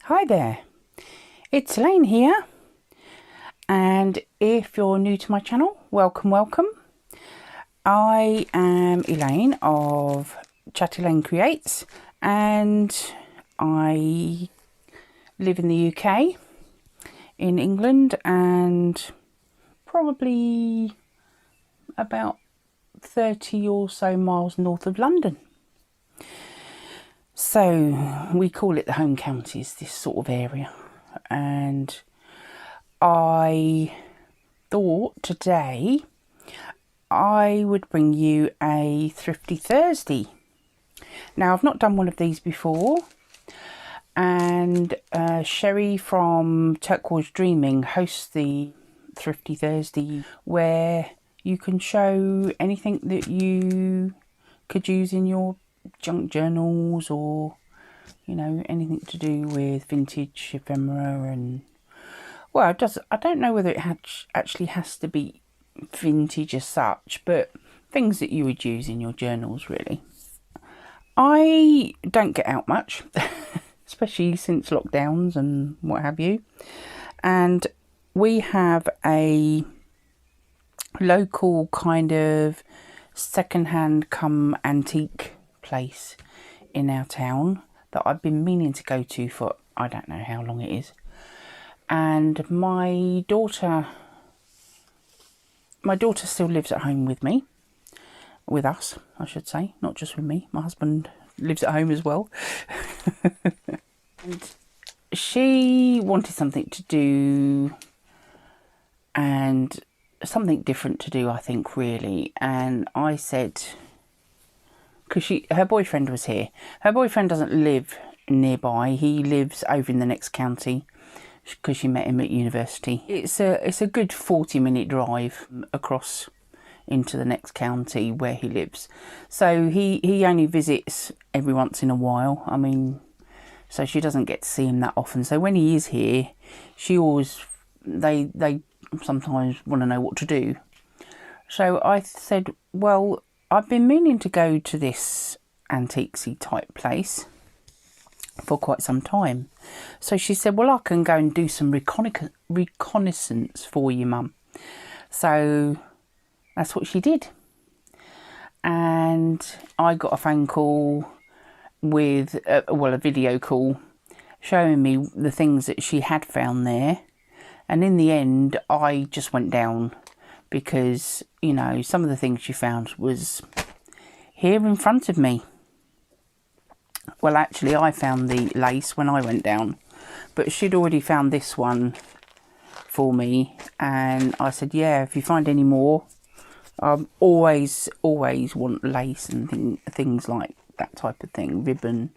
Hi there, it's Elaine here, and if you're new to my channel, welcome. I am Elaine of Chattylaine Creates, and I live in the UK, in England, and probably about 30 or so miles north of London. So we call it the home counties, this sort of area. And I thought today I would bring you a Thrifty Thursday. Now, I've not done one of these before, and Sherry from Turquoise Dreaming hosts the Thrifty Thursday, where you can show anything that you could use in your junk journals, or you know, anything to do with vintage ephemera. And well, I don't know whether it actually has to be vintage as such, but things that you would use in your journals, really. I don't get out much, especially since lockdowns and what have you, and we have a local kind of second-hand come antique place in our town that I've been meaning to go to for I don't know how long it is. And my daughter still lives at home with us, I should say, not just with me. My husband lives at home as well. And she wanted something to do, and something different to do, I think, really. And I said, because her boyfriend was here. Her boyfriend doesn't live nearby. He lives over in the next county, because she met him at university. It's a good 40-minute drive across into the next county where he lives. So he only visits every once in a while. I mean, so she doesn't get to see him that often. So when he is here, they sometimes want to know what to do. So I said, well, I've been meaning to go to this antiquesy type place for quite some time. So she said, well, I can go and do some reconnaissance for you, Mum. So that's what she did. And I got a phone call with, a video call showing me the things that she had found there. And in the end, I just went down, because, you know, some of the things she found was here in front of me. Well, actually, I found the lace when I went down, but she'd already found this one for me. And I said, yeah, if you find any more, always want lace and things like that type of thing, ribbon.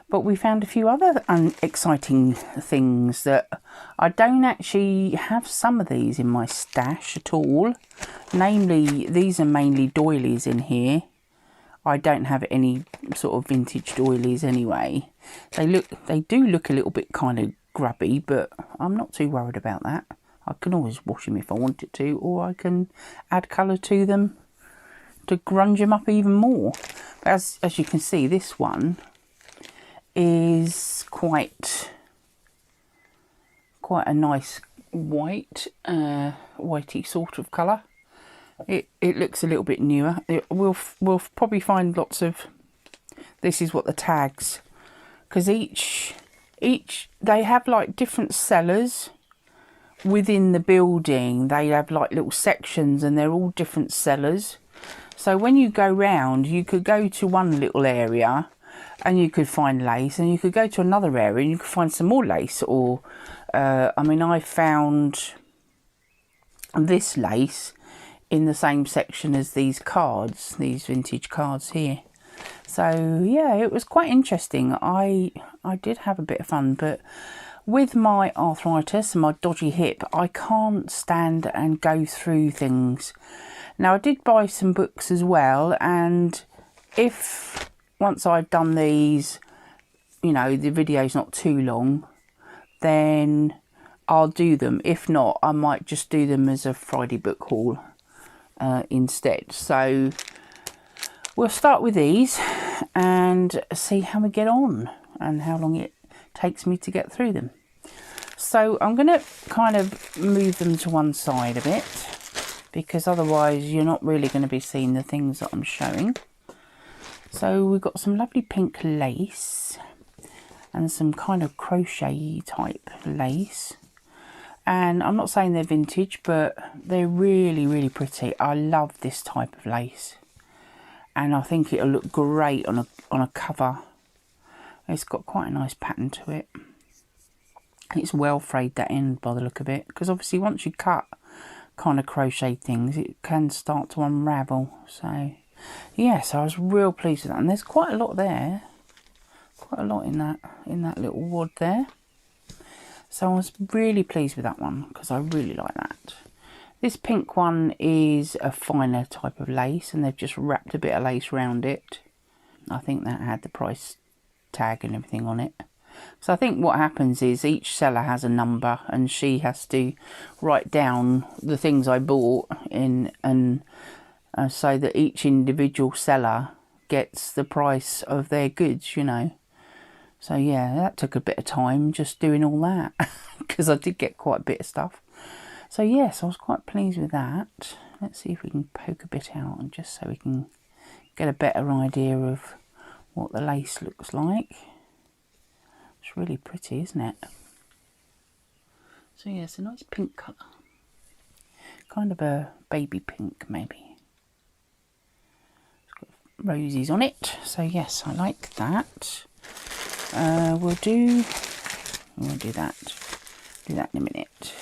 But we found a few other exciting things that I don't actually have some of these in my stash at all. Namely, these are mainly doilies in here. I don't have any sort of vintage doilies anyway. They do look a little bit kind of grubby, but I'm not too worried about that. I can always wash them if I wanted to, or I can add colour to them to grunge them up even more. But as you can see, this one is quite a nice whitey sort of colour. It looks a little bit newer. We'll probably find lots of, this is what the tags, because each they have like different cellars within the building. They have like little sections, and they're all different cellars. So when you go round, you could go to one little area and you could find lace, and you could go to another area and you could find some more lace. Or I mean, I found this lace in the same section as these cards, these vintage cards here. So yeah, it was quite interesting. I did have a bit of fun, but with my arthritis and my dodgy hip, I can't stand and go through things. Now, I did buy some books as well, and if once I've done these, you know, the video's not too long, then I'll do them. If not, I might just do them as a Friday book haul instead. So we'll start with these and see how we get on and how long it takes me to get through them. So I'm going to kind of move them to one side a bit, because otherwise you're not really going to be seeing the things that I'm showing. So we've got some lovely pink lace and some kind of crochet type lace. And I'm not saying they're vintage, but they're really, really pretty. I love this type of lace. And I think it'll look great on a cover. It's got quite a nice pattern to it. It's well frayed that end by the look of it. Because obviously once you cut kind of crochet things, it can start to unravel. So, yes, I was real pleased with that. And there's quite a lot there. Quite a lot in that little wad there. So I was really pleased with that one, because I really like that. This pink one is a finer type of lace, and they've just wrapped a bit of lace around it. I think that had the price tag and everything on it. So I think what happens is each seller has a number, and she has to write down the things I bought in, and so that each individual seller gets the price of their goods, you know. So yeah, that took a bit of time just doing all that, because I did get quite a bit of stuff. So yes, I was quite pleased with that. Let's see if we can poke a bit out, and just so we can get a better idea of what the lace looks like. It's really pretty, isn't it? So yeah, it's a nice pink colour. Kind of a baby pink, maybe. It's got roses on it. So yes, I like that. We'll do that. Do that in a minute.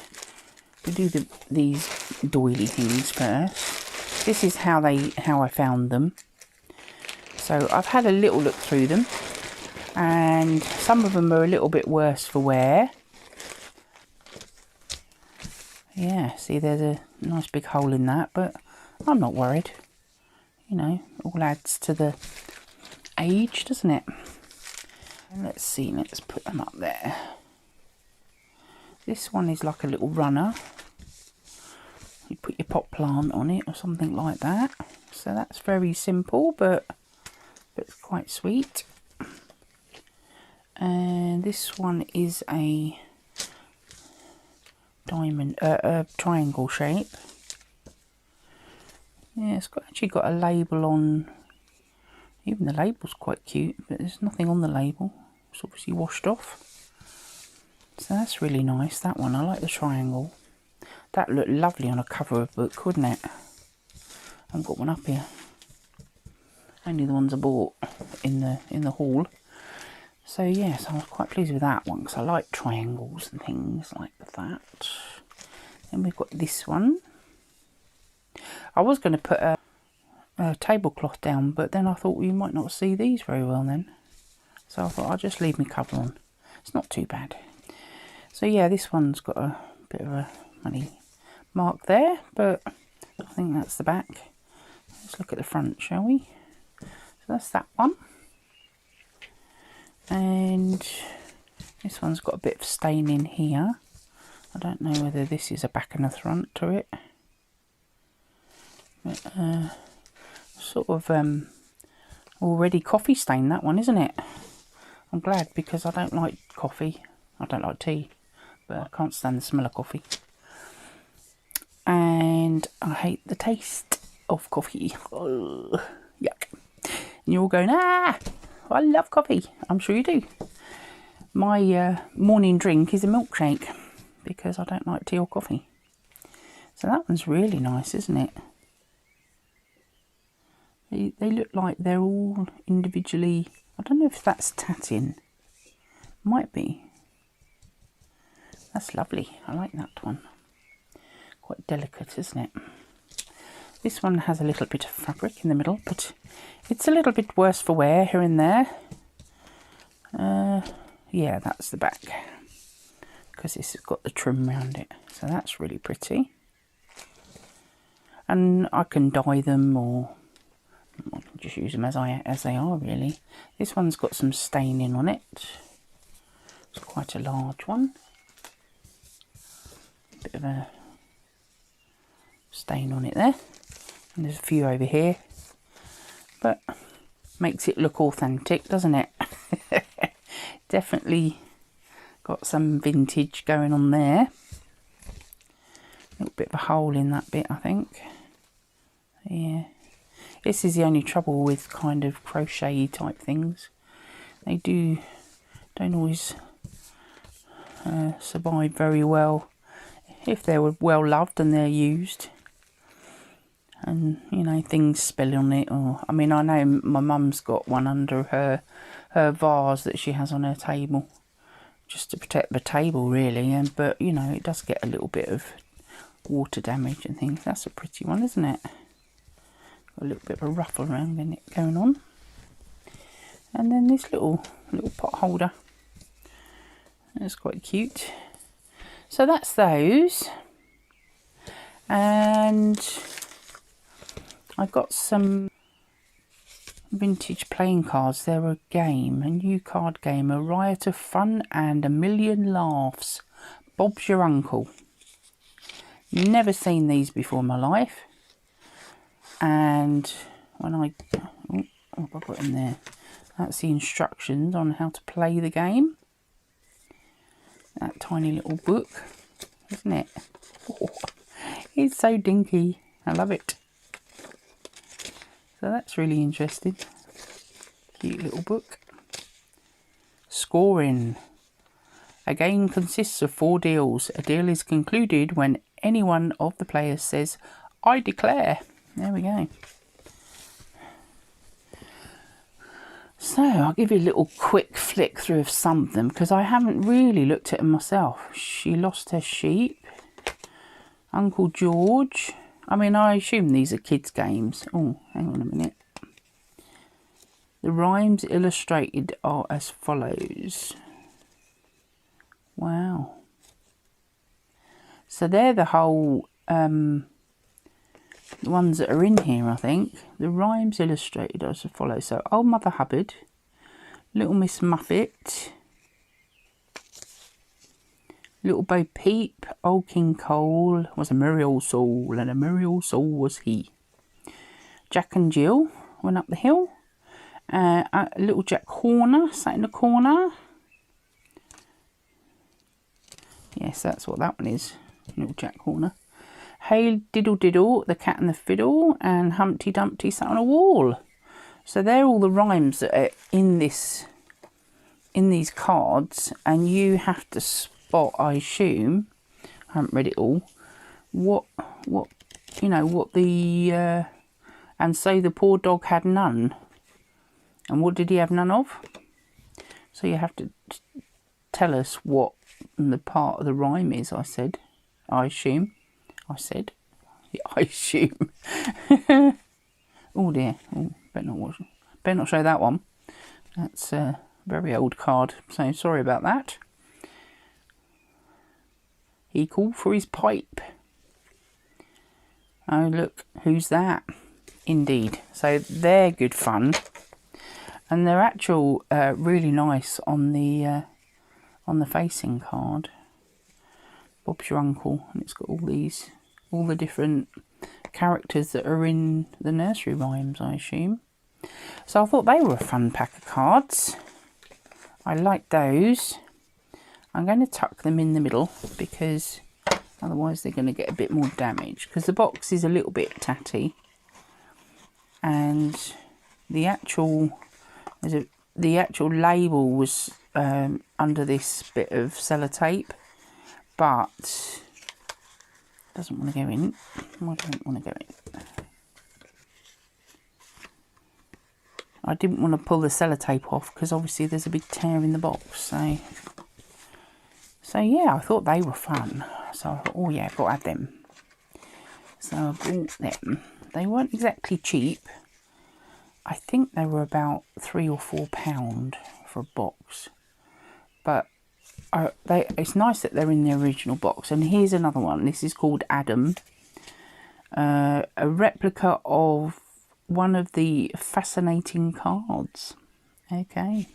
We'll do these doily things first. This is how I found them. So I've had a little look through them, and some of them are a little bit worse for wear. Yeah, see, there's a nice big hole in that, but I'm not worried. You know, all adds to the age, doesn't it? Let's see, let's put them up there. This one is like a little runner. You put your pot plant on it or something like that. So that's very simple, but it's quite sweet. And this one is a diamond, a triangle shape. Yeah, it's actually got a label on. Even the label's quite cute, but there's nothing on the label. It's obviously washed off. So that's really nice, that one. I like the triangle. That looked lovely on a cover of a book, wouldn't it? I've got one up here. Only the ones I bought in the haul. So yes, I was quite pleased with that one, because I like triangles and things like that. Then we've got this one. I was going to put a tablecloth down, but then I thought you might not see these very well then. So I thought I'll just leave my cover on. It's not too bad. So yeah, this one's got a bit of a money mark there, but I think that's the back. Let's look at the front, shall we? So that's that one. And this one's got a bit of stain in here. I don't know whether this is a back and a front to it. But sort of already coffee stain, that one, isn't it? I'm glad, because I don't like coffee. I don't like tea, but I can't stand the smell of coffee. And I hate the taste of coffee. Oh, yuck. And you're all going, ah, I love coffee. I'm sure you do. My morning drink is a milkshake, because I don't like tea or coffee. So that one's really nice, isn't it? They look like they're all individually. I don't know if that's tatting. Might be. That's lovely. I like that one. Quite delicate, isn't it? This one has a little bit of fabric in the middle, but it's a little bit worse for wear here and there. Yeah, that's the back, because this has got the trim around it. So that's really pretty. And I can dye them, or I can just use them as they are, really. This one's got some staining on it. It's quite a large one. Bit of a stain on it there. And there's a few over here. But makes it look authentic, doesn't it? Definitely got some vintage going on there. A little bit of a hole in that bit, I think. Yeah. This is the only trouble with kind of crochet type things. They don't always survive very well if they're well loved and they're used. And, you know, things spill on it. Or, I mean, I know my mum's got one under her vase that she has on her table. Just to protect the table, really. But, you know, it does get a little bit of water damage and things. That's a pretty one, isn't it? Got a little bit of a ruffle around in it going on. And then this little pot holder. That's quite cute. So that's those. And I've got some vintage playing cards. They're a game, a new card game, a riot of fun and a million laughs. Bob's your uncle. Never seen these before in my life. And when what have I got in there? That's the instructions on how to play the game. That tiny little book, isn't it? Oh, it's so dinky. I love it. So that's really interesting. Cute little book. Scoring. A game consists of 4 deals. A deal is concluded when any one of the players says, "I declare." There we go. So I'll give you a little quick flick through of some of them because I haven't really looked at them myself. She lost her sheep. Uncle George. I mean, I assume these are kids' games. Oh, hang on a minute. The rhymes illustrated are as follows. Wow. So they're the whole the ones that are in here, I think. The rhymes illustrated as follows. So, Old Mother Hubbard, Little Miss Muffet, Little Bo Peep, Old King Cole was a merry old soul, and a merry old soul was he. Jack and Jill went up the hill. Little Jack Horner sat in the corner. Yes, that's what that one is. Little Jack Horner. Hey Diddle Diddle, the Cat and the Fiddle, and Humpty Dumpty sat on a wall. So they're all the rhymes that are in these cards, and you have to spot, I assume, I haven't read it all, what you know, what the and so the poor dog had none. And what did he have none of? So you have to tell us what the part of the rhyme is, I said. I assume. I said. Yeah, I assume. Oh dear. Oh, better not show that one. That's a very old card. So sorry about that. He called for his pipe. Oh look, who's that? Indeed. So they're good fun. And they're actual really nice on the facing card. Bob's your uncle, and it's got all the different characters that are in the nursery rhymes, I assume. So I thought they were a fun pack of cards. I like those. I'm going to tuck them in the middle because otherwise they're going to get a bit more damage, because the box is a little bit tatty, and the actual label was under this bit of sellotape, but doesn't want to go in. I don't want to go in. I didn't want to pull the sellotape off because obviously there's a big tear in the box. So yeah, I thought they were fun. So I thought, oh yeah, I've got to have them. So I bought them. They weren't exactly cheap. I think they were about £3 or £4 for a box. But it's nice that they're in the original box. And here's another one. This is called Adam. A replica of one of the fascinating cards. Okay.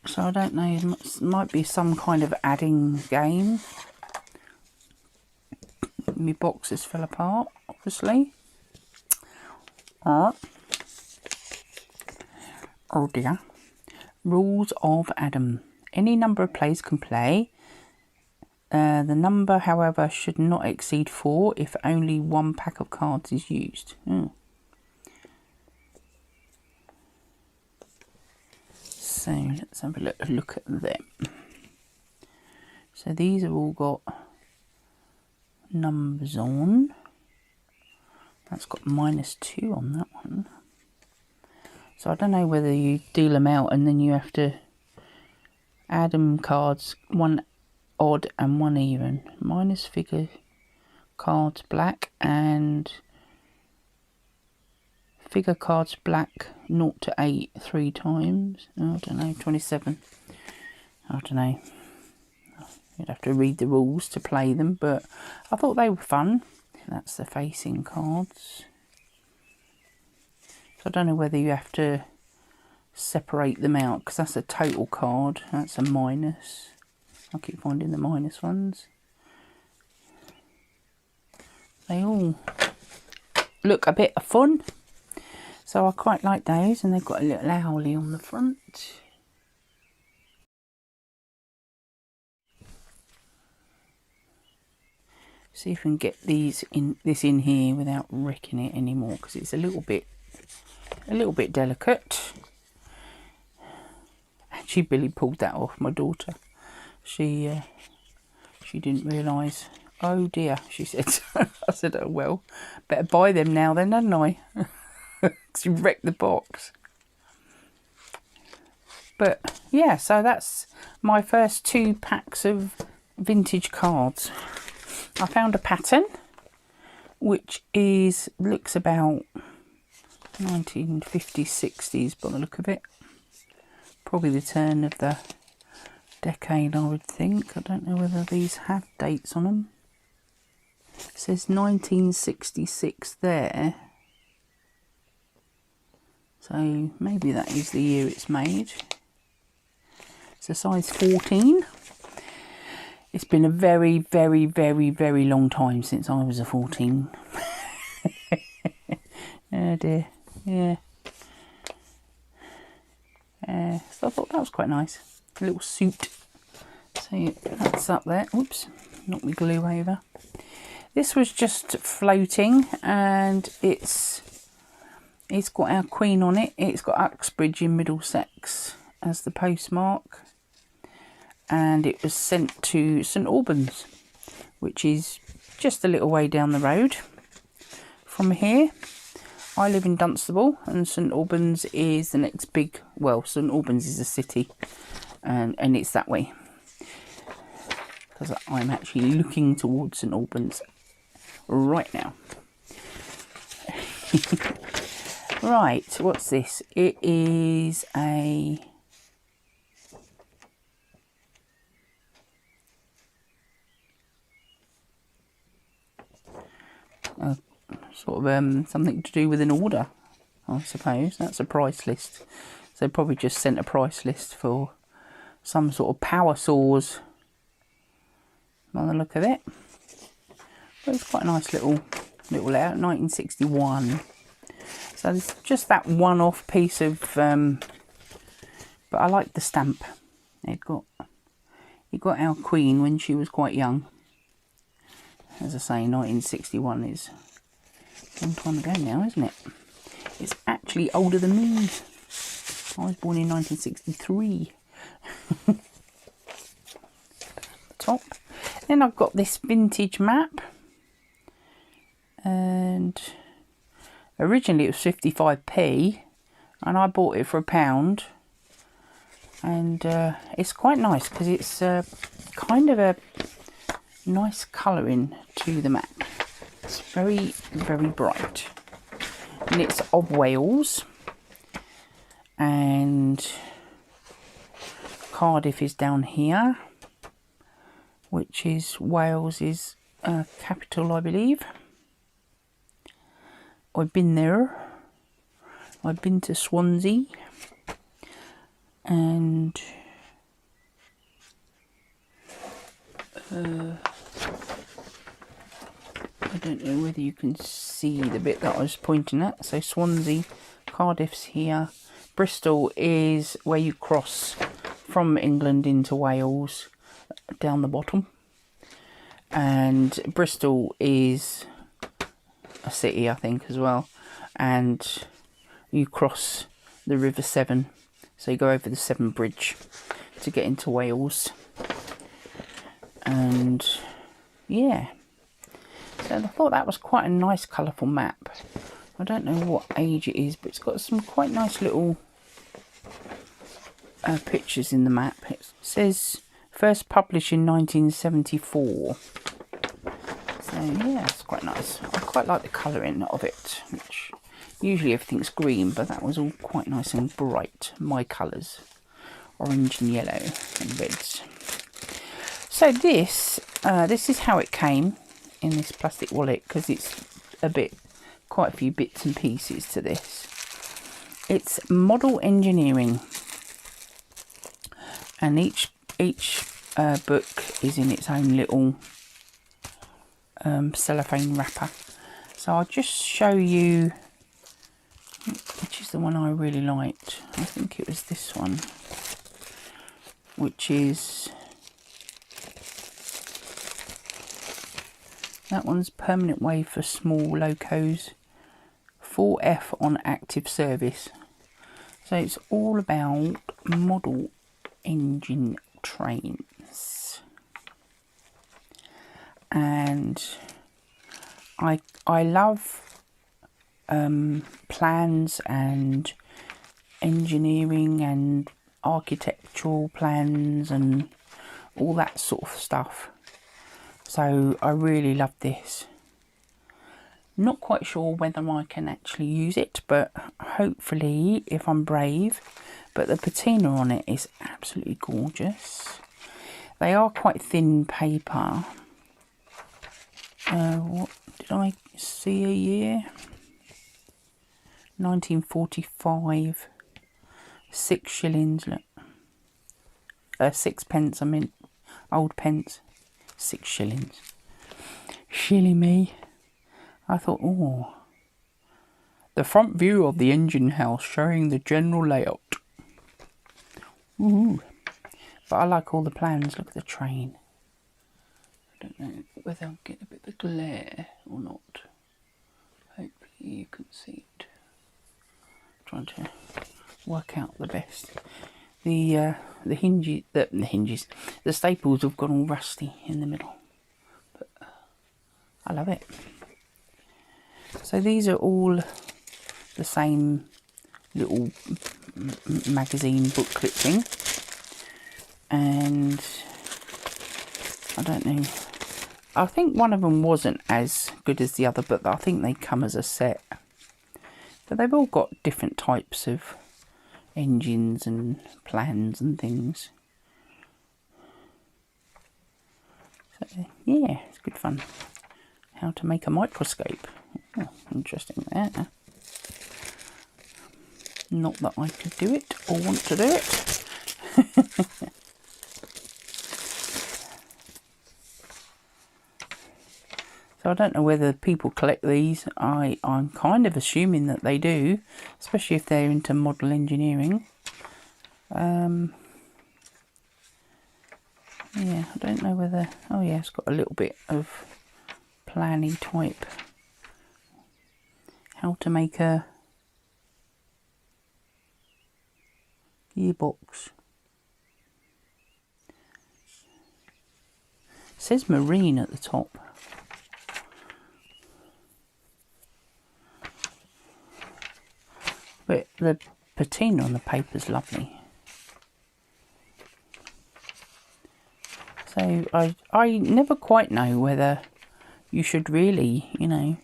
So I don't know, it might be some kind of adding game. My boxes fell apart, obviously. Oh dear. Rules of Adam. Any number of players can play. The number, however, should not exceed 4 if only one pack of cards is used. So let's have a look at them. So these have all got numbers on. That's got -2 on that one. So I don't know whether you deal them out and then you have to add them cards, one odd and one even. Minus figure cards black and figure cards black 0 to 8 3 times. Oh, I don't know, 27. I don't know. You'd have to read the rules to play them, but I thought they were fun. That's the facing cards. So I don't know whether you have to separate them out, because that's a total card. That's a minus. I keep finding the minus ones. They all look a bit of fun. So I quite like those, and they've got a little owlie on the front. See if we can get this in here without wrecking it anymore, because it's a little bit delicate. Actually, Billy pulled that off. My daughter, she didn't realise. Oh dear, she said. I said, oh well, better buy them now then, hadn't I? Because you wrecked the box. But yeah, so that's my first 2 packs of vintage cards. I found a pattern which looks about 1950s, 60s by the look of it. Probably the turn of the decade, I would think. I don't know whether these have dates on them. It says 1966 there. So maybe that is the year it's made. It's a size 14. It's been a very, very, very, very long time since I was a 14. Oh dear, yeah. So I thought that was quite nice. A little suit. So that's up there. Oops, knocked my glue over. This was just floating, and it's got our Queen on it. It's got Uxbridge in Middlesex as the postmark. And it was sent to St Albans, which is just a little way down the road from here. I live in Dunstable, and St Albans is the next big, well, St Albans is a city, and it's that way. Because I'm actually looking towards St Albans right now. Right, what's this? It is a sort of something to do with an order, I suppose. That's a price list. So probably just sent a price list for some sort of power saws by the look of it. But it's quite a nice little layout, 1961. So it's just that one-off piece of, but I like the stamp. It got our Queen when she was quite young. As I say, 1961 is a long time ago now, isn't it? It's actually older than me. I was born in 1963. Top. Then I've got this vintage map. And originally it was 55p. And I bought it for £1. And it's quite nice because it's kind of a nice colouring to the map. It's very, very bright. And it's of Wales. And Cardiff is down here, which is Wales' capital, I believe. I've been there. I've been to Swansea. And I don't know whether you can see the bit that I was pointing at. So Swansea, Cardiff's here. Bristol is where you cross from England into Wales down the bottom, and Bristol is a city, I think, as well, and you cross the River Severn, so you go over the Severn Bridge to get into Wales. And yeah, so I thought that was quite a nice colourful map. I don't know what age it is, but it's got some quite nice little pictures in the map. It says first published in 1974. So yeah, it's quite nice. I quite like the colouring of it, which usually everything's green, but that was all quite nice and bright. My colours, orange and yellow and reds. So this is how it came in this plastic wallet, because it's quite a few bits and pieces to this. It's model engineering, and each book is in its own little cellophane wrapper. So I'll just show you which is the one I really liked. I think it was this one, which is, that one's permanent wave for small locos, 4F on active service. So it's all about model engine trains, and I love plans and engineering and architectural plans and all that sort of stuff. So I really love this. Not quite sure whether I can actually use it, but hopefully if I'm brave. But the patina on it is absolutely gorgeous. They are quite thin paper. What did I see a year? 1945. 6 shillings, look. 6 pence, I mean, old pence. 6 shillings. Shilly me. I thought, oh. The front view of the engine house showing the general layout. Ooh. But I like all the plans. Look at the train. I don't know whether I'm getting a bit of glare or not. Hopefully you can see it. Trying to work out the best. The hinges, the staples have gone all rusty in the middle, but I love it. So these are all the same little magazine booklet thing, and I don't know, I think one of them wasn't as good as the other, but I think they come as a set. But they've all got different types of engines and plans and things. So yeah, it's good fun. How to make a microscope. Oh, interesting there. Not that I could do it or want to do it. So I don't know whether people collect these. I'm kind of assuming that they do, especially if they're into model engineering. Yeah, I don't know whether... Oh yeah, it's got a little bit of planny type. How to make a gearbox. It says marine at the top. But the patina on the paper is lovely. So I never quite know whether you should really, you know,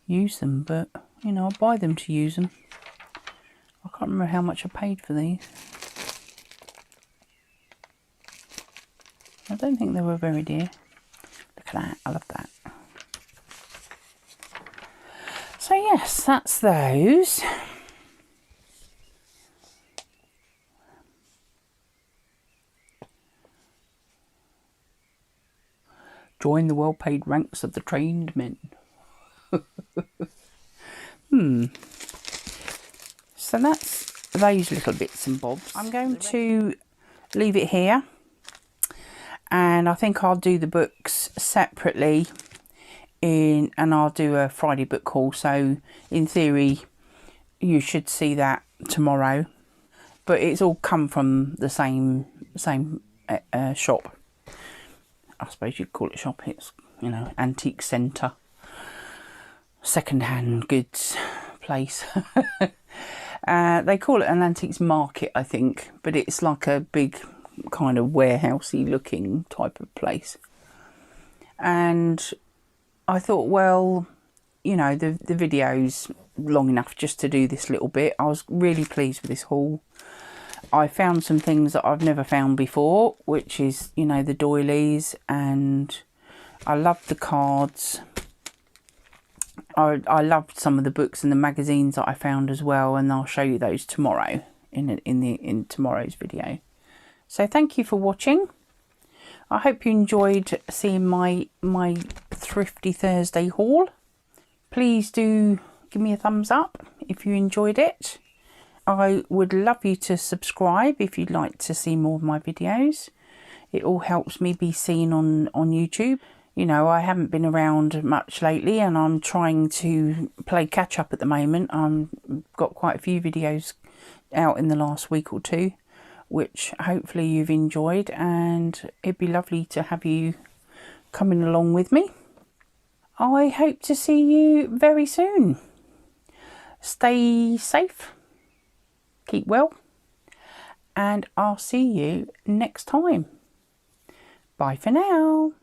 use them, but, you know, I buy them to use them. I can't remember how much I paid for these. I don't think they were very dear. Look at that, I love that. So yes, that's those. Join the well-paid ranks of the trained men. So that's those little bits and bobs. I'm going to leave it here. And I think I'll do the books separately and I'll do a Friday book haul. So in theory, you should see that tomorrow. But it's all come from the same shop. I suppose you'd call it shop. It's, you know, antique centre, second-hand goods place. They call it an antiques market, I think, but it's like a big kind of warehousey looking type of place. And I thought, well, you know, the video's long enough just to do this little bit. I was really pleased with this haul. I found some things that I've never found before, which is, you know, the doilies, and I loved the cards. I loved some of the books and the magazines that I found as well, and I'll show you those tomorrow in tomorrow's video. So thank you for watching. I hope you enjoyed seeing my Thrifty Thursday haul. Please do give me a thumbs up if you enjoyed it. I would love you to subscribe if you'd like to see more of my videos. It all helps me be seen on YouTube. You know, I haven't been around much lately and I'm trying to play catch up at the moment. I've got quite a few videos out in the last week or two, which hopefully you've enjoyed, and it'd be lovely to have you coming along with me. I hope to see you very soon. Stay safe, keep well, and I'll see you next time. Bye for now.